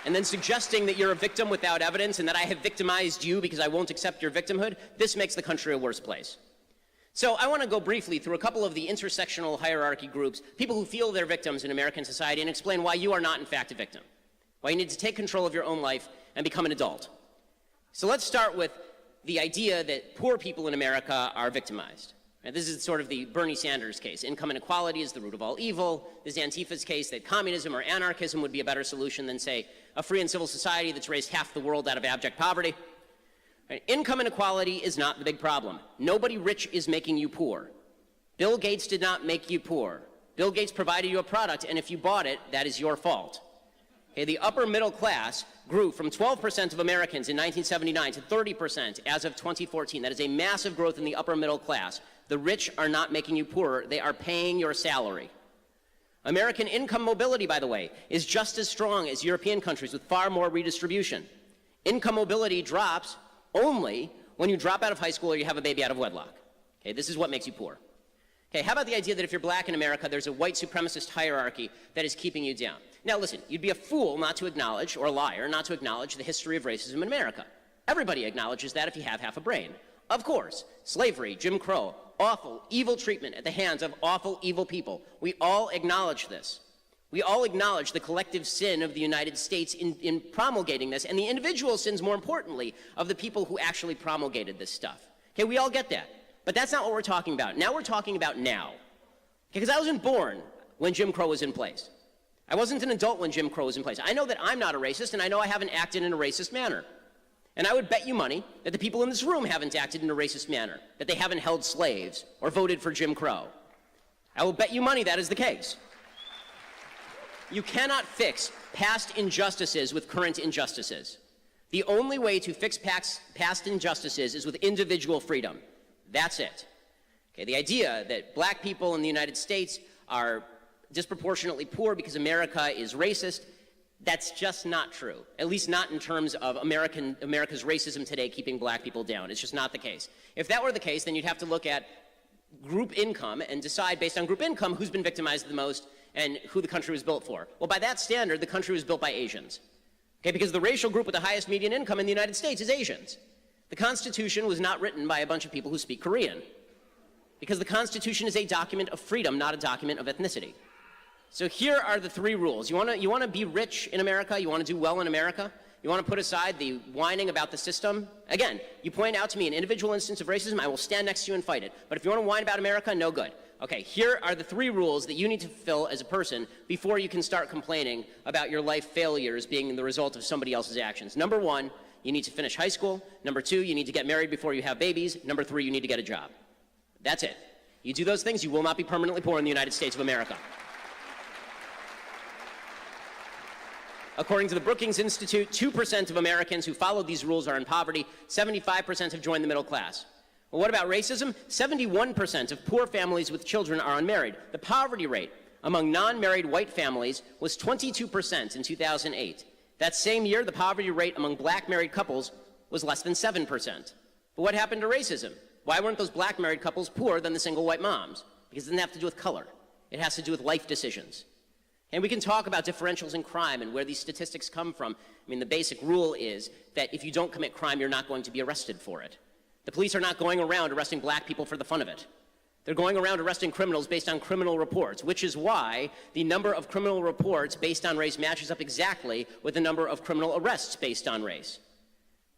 and then suggesting that you're a victim without evidence and that I have victimized you because I won't accept your victimhood, this makes the country a worse place. So I want to go briefly through a couple of the intersectional hierarchy groups, people who feel they're victims in American society, and explain why you are not, in fact, a victim, why you need to take control of your own life and become an adult. So let's start with the idea that poor people in America are victimized. And this is sort of the Bernie Sanders case. Income inequality is the root of all evil. This is Antifa's case that communism or anarchism would be a better solution than, say, a free and civil society that's raised half the world out of abject poverty. Right? Income inequality is not the big problem. Nobody rich is making you poor. Bill Gates did not make you poor. Bill Gates provided you a product, and if you bought it, that is your fault. Okay, the upper middle class grew from 12% of Americans in 1979 to 30% as of 2014. That is a massive growth in the upper middle class. The rich are not making you poorer. They are paying your salary. American income mobility, by the way, is just as strong as European countries with far more redistribution. Income mobility drops only when you drop out of high school or you have a baby out of wedlock. Okay, this is what makes you poor. Okay, how about the idea that if you're black in America, there's a white supremacist hierarchy that is keeping you down? Now listen, you'd be a fool not to acknowledge, or a liar, not to acknowledge the history of racism in America. Everybody acknowledges that if you have half a brain. Of course, slavery, Jim Crow, awful, evil treatment at the hands of awful, evil people. We all acknowledge this. We all acknowledge the collective sin of the United States in promulgating this, and the individual sins, more importantly, of the people who actually promulgated this stuff. Okay, we all get that. But that's not what we're talking about. Now we're talking about now. Because I wasn't born when Jim Crow was in place. I wasn't an adult when Jim Crow was in place. I know that I'm not a racist, and I know I haven't acted in a racist manner. And I would bet you money that the people in this room haven't acted in a racist manner, that they haven't held slaves or voted for Jim Crow. I will bet you money that is the case. You cannot fix past injustices with current injustices. The only way to fix past injustices is with individual freedom. That's it. Okay, the idea that black people in the United States are disproportionately poor because America is racist, that's just not true. At least not in terms of America's racism today keeping black people down. It's just not the case. If that were the case, then you'd have to look at group income and decide based on group income who's been victimized the most and who the country was built for. Well, by that standard, the country was built by Asians. Okay, because the racial group with the highest median income in the United States is Asians. The Constitution was not written by a bunch of people who speak Korean, because the Constitution is a document of freedom, not a document of ethnicity. So here are the three rules. You want to be rich in America? You want to do well in America? You want to put aside the whining about the system? Again, you point out to me an individual instance of racism, I will stand next to you and fight it. But if you want to whine about America, no good. Okay, here are the three rules that you need to fulfill as a person before you can start complaining about your life failures being the result of somebody else's actions. Number one, you need to finish high school. Number two, you need to get married before you have babies. Number three, you need to get a job. That's it. You do those things, you will not be permanently poor in the United States of America. According to the Brookings Institute, 2% of Americans who follow these rules are in poverty. 75% have joined the middle class. Well, what about racism? 71% of poor families with children are unmarried. The poverty rate among non-married white families was 22% in 2008. That same year, the poverty rate among black married couples was less than 7%. But what happened to racism? Why weren't those black married couples poorer than the single white moms? Because it doesn't have to do with color. It has to do with life decisions. And we can talk about differentials in crime and where these statistics come from. I mean, the basic rule is that if you don't commit crime, you're not going to be arrested for it. The police are not going around arresting black people for the fun of it. They're going around arresting criminals based on criminal reports, which is why the number of criminal reports based on race matches up exactly with the number of criminal arrests based on race.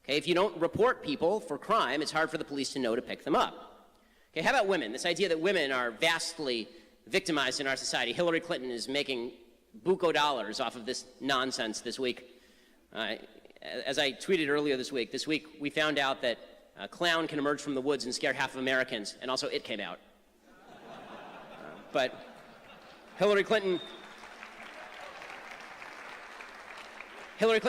Okay, if you don't report people for crime, it's hard for the police to know to pick them up. Okay, how about women? This idea that women are vastly victimized in our society. Hillary Clinton is making buco dollars off of this nonsense this week. As I tweeted earlier this week we found out that a clown can emerge from the woods and scare half of Americans, and also It came out. But Hillary Clinton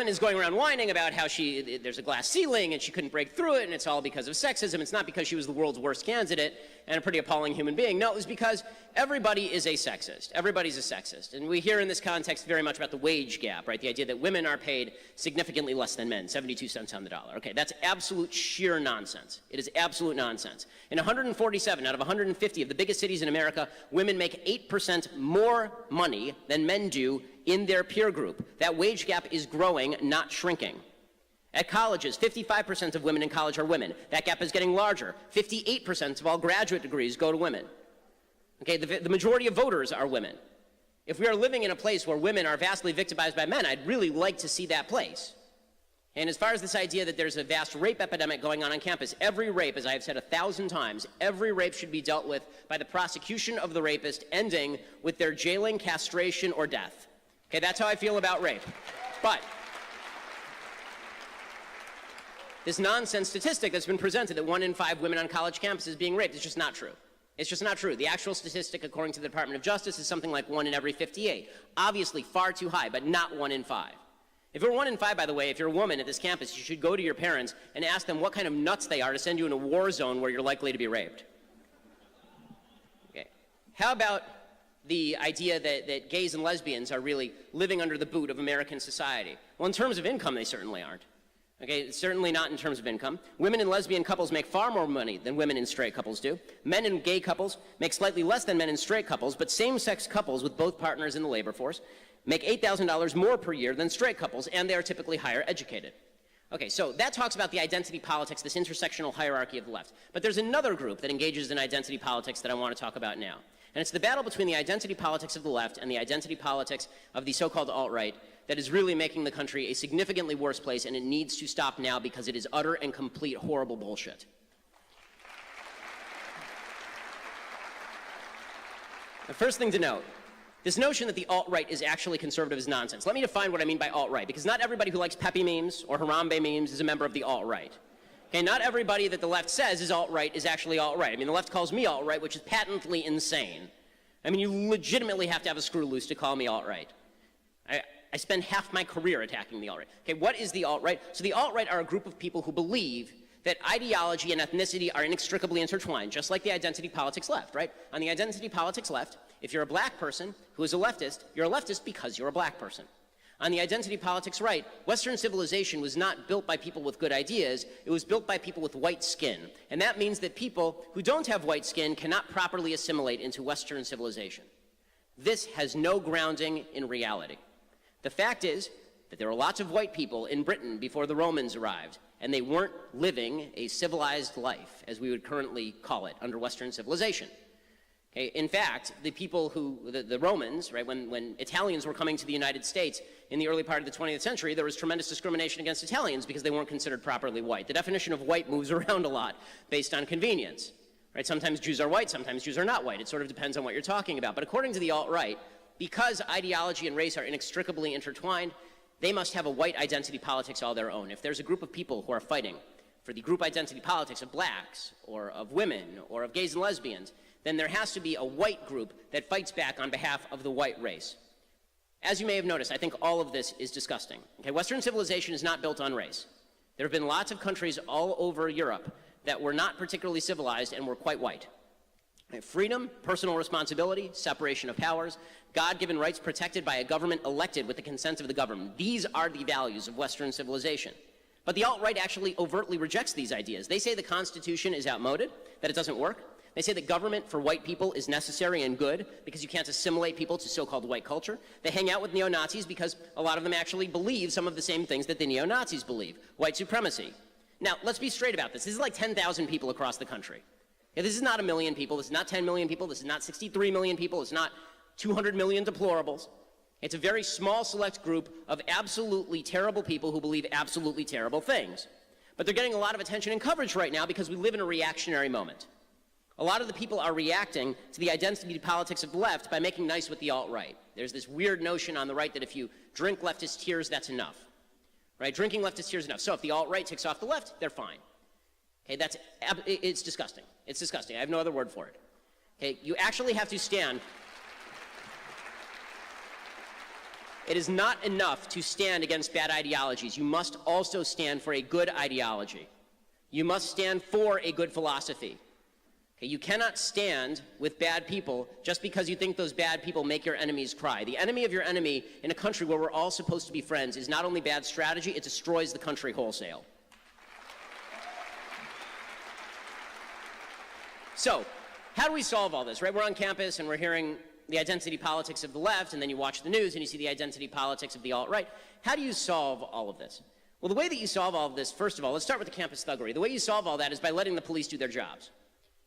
is going around whining about how there's a glass ceiling and she couldn't break through it, and it's all because of sexism. It's not because she was the world's worst candidate and a pretty appalling human being. No, it was because everybody is a sexist. Everybody's a sexist. And we hear in this context very much about the wage gap, right? The idea that women are paid significantly less than men, 72 cents on the dollar. Okay, that's absolute sheer nonsense. It is absolute nonsense. In 147 out of 150 of the biggest cities in America, women make 8% more money than men do in their peer group. That wage gap is growing, not shrinking. At colleges, 55% of women in college are women. That gap is getting larger. 58% of all graduate degrees go to women. Okay, the majority of voters are women. If we are living in a place where women are vastly victimized by men, I'd really like to see that place. And as far as this idea that there's a vast rape epidemic going on campus, every rape, as I have said 1,000 times, every rape should be dealt with by the prosecution of the rapist, ending with their jailing, castration, or death. Okay, that's how I feel about rape. But this nonsense statistic that's been presented that 1 in 5 women on college campuses is being raped is just not true. It's just not true. The actual statistic, according to the Department of Justice, is something like 1 in every 58. Obviously far too high, but not 1 in 5. If you're 1 in 5, by the way, if you're a woman at this campus, you should go to your parents and ask them what kind of nuts they are to send you in a war zone where you're likely to be raped. Okay. How about the idea that gays and lesbians are really living under the boot of American society? Well, in terms of income, they certainly aren't. Okay, certainly not in terms of income. Women in lesbian couples make far more money than women in straight couples do. Men in gay couples make slightly less than men in straight couples, but same-sex couples with both partners in the labor force make $8,000 more per year than straight couples, and they are typically higher educated. Okay, so that talks about the identity politics, this intersectional hierarchy of the left. But there's another group that engages in identity politics that I want to talk about now. And it's the battle between the identity politics of the left and the identity politics of the so-called alt-right that is really making the country a significantly worse place, and it needs to stop now because it is utter and complete horrible bullshit. The first thing to note, this notion that the alt-right is actually conservative is nonsense. Let me define what I mean by alt-right, because not everybody who likes Pepe memes or Harambe memes is a member of the alt-right. Okay, not everybody that the left says is alt-right is actually alt-right. I mean, the left calls me alt-right, which is patently insane. I mean, you legitimately have to have a screw loose to call me alt-right. I spend half my career attacking the alt-right. Okay, what is the alt-right? So the alt-right are a group of people who believe that ideology and ethnicity are inextricably intertwined, just like the identity politics left, right? On the identity politics left, if you're a black person who is a leftist, you're a leftist because you're a black person. On the identity politics right, Western civilization was not built by people with good ideas, it was built by people with white skin. And that means that people who don't have white skin cannot properly assimilate into Western civilization. This has no grounding in reality. The fact is that there were lots of white people in Britain before the Romans arrived, and they weren't living a civilized life, as we would currently call it, under Western civilization. Okay? In fact, the people who, the Romans, right, when Italians were coming to the United States in the early part of the 20th century, there was tremendous discrimination against Italians because they weren't considered properly white. The definition of white moves around a lot based on convenience. Right? Sometimes Jews are white, sometimes Jews are not white. It sort of depends on what you're talking about. But according to the alt-right, because ideology and race are inextricably intertwined, they must have a white identity politics all their own. If there's a group of people who are fighting for the group identity politics of blacks, or of women, or of gays and lesbians, then there has to be a white group that fights back on behalf of the white race. As you may have noticed, I think all of this is disgusting. Okay, Western civilization is not built on race. There have been lots of countries all over Europe that were not particularly civilized and were quite white. Freedom, personal responsibility, separation of powers, God-given rights protected by a government elected with the consent of the government. These are the values of Western civilization. But the alt-right actually overtly rejects these ideas. They say the Constitution is outmoded, that it doesn't work. They say that government for white people is necessary and good because you can't assimilate people to so-called white culture. They hang out with neo-Nazis because a lot of them actually believe some of the same things that the neo-Nazis believe. White supremacy. Now, let's be straight about this. This is like 10,000 people across the country. Yeah, this is not 1 million people, this is not 10 million people, this is not 63 million people, it's not 200 million deplorables. It's a very small select group of absolutely terrible people who believe absolutely terrible things. But they're getting a lot of attention and coverage right now because we live in a reactionary moment. A lot of the people are reacting to the identity politics of the left by making nice with the alt-right. There's this weird notion on the right that if you drink leftist tears, that's enough. Right? Drinking leftist tears is enough. So if the alt-right ticks off the left, they're fine. Okay, it's disgusting. It's disgusting. I have no other word for it. Okay, you actually have to stand. It is not enough to stand against bad ideologies. You must also stand for a good ideology. You must stand for a good philosophy. Okay, you cannot stand with bad people just because you think those bad people make your enemies cry. The enemy of your enemy in a country where we're all supposed to be friends is not only bad strategy, it destroys the country wholesale. So, how do we solve all this, right? We're on campus and we're hearing the identity politics of the left, and then you watch the news and you see the identity politics of the alt-right. How do you solve all of this? Well, the way that you solve all of this, first of all, let's start with the campus thuggery. The way you solve all that is by letting the police do their jobs.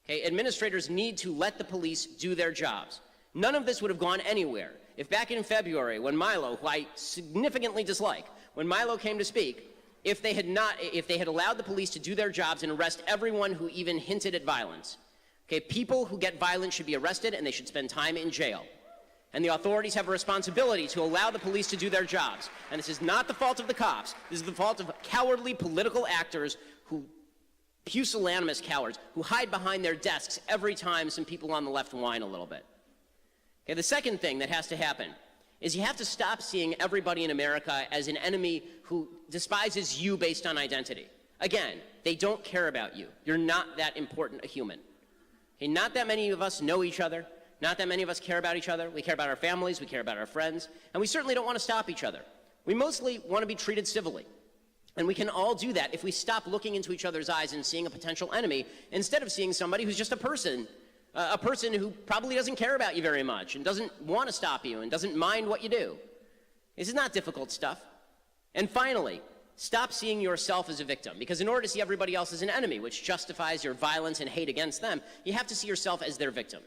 Okay? Administrators need to let the police do their jobs. None of this would have gone anywhere if back in February, when Milo, who I significantly dislike, when Milo came to speak, if they had allowed the police to do their jobs and arrest everyone who even hinted at violence. Okay, people who get violent should be arrested and they should spend time in jail. And the authorities have a responsibility to allow the police to do their jobs. And this is not the fault of the cops. This is the fault of cowardly political actors who, pusillanimous cowards, who hide behind their desks every time some people on the left whine a little bit. Okay, the second thing that has to happen is you have to stop seeing everybody in America as an enemy who despises you based on identity. Again, they don't care about you. You're not that important a human. Okay, not that many of us know each other. Not that many of us care about each other. We care about our families. We care about our friends. And we certainly don't want to stop each other. We mostly want to be treated civilly. And we can all do that if we stop looking into each other's eyes and seeing a potential enemy instead of seeing somebody who's just a person who probably doesn't care about you very much and doesn't want to stop you and doesn't mind what you do. This is not difficult stuff. And finally, stop seeing yourself as a victim, because in order to see everybody else as an enemy, which justifies your violence and hate against them, you have to see yourself as their victim.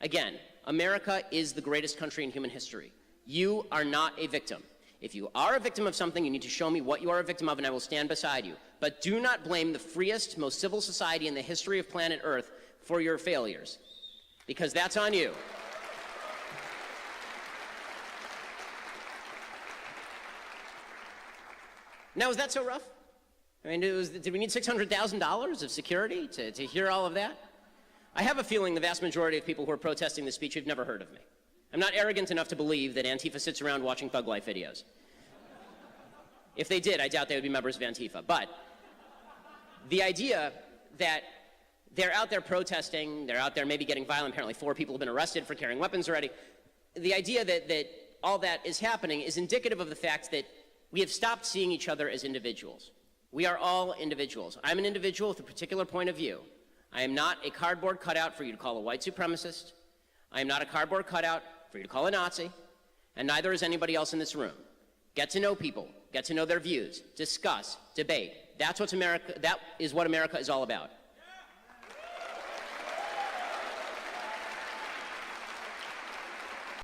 Again, America is the greatest country in human history. You are not a victim. If you are a victim of something, you need to show me what you are a victim of, and I will stand beside you. But do not blame the freest, most civil society in the history of planet Earth for your failures, because that's on you. Now, is that so rough? I mean, did we need $600,000 of security to hear all of that? I have a feeling the vast majority of people who are protesting this speech have never heard of me. I'm not arrogant enough to believe that Antifa sits around watching Thug Life videos. If they did, I doubt they would be members of Antifa. But the idea that they're out there protesting, they're out there maybe getting violent, apparently 4 people have been arrested for carrying weapons already. The idea that all that is happening is indicative of the fact that we have stopped seeing each other as individuals. We are all individuals. I'm an individual with a particular point of view. I am not a cardboard cutout for you to call a white supremacist. I am not a cardboard cutout for you to call a Nazi, and neither is anybody else in this room. Get to know people, get to know their views, discuss, debate. That is what America is all about.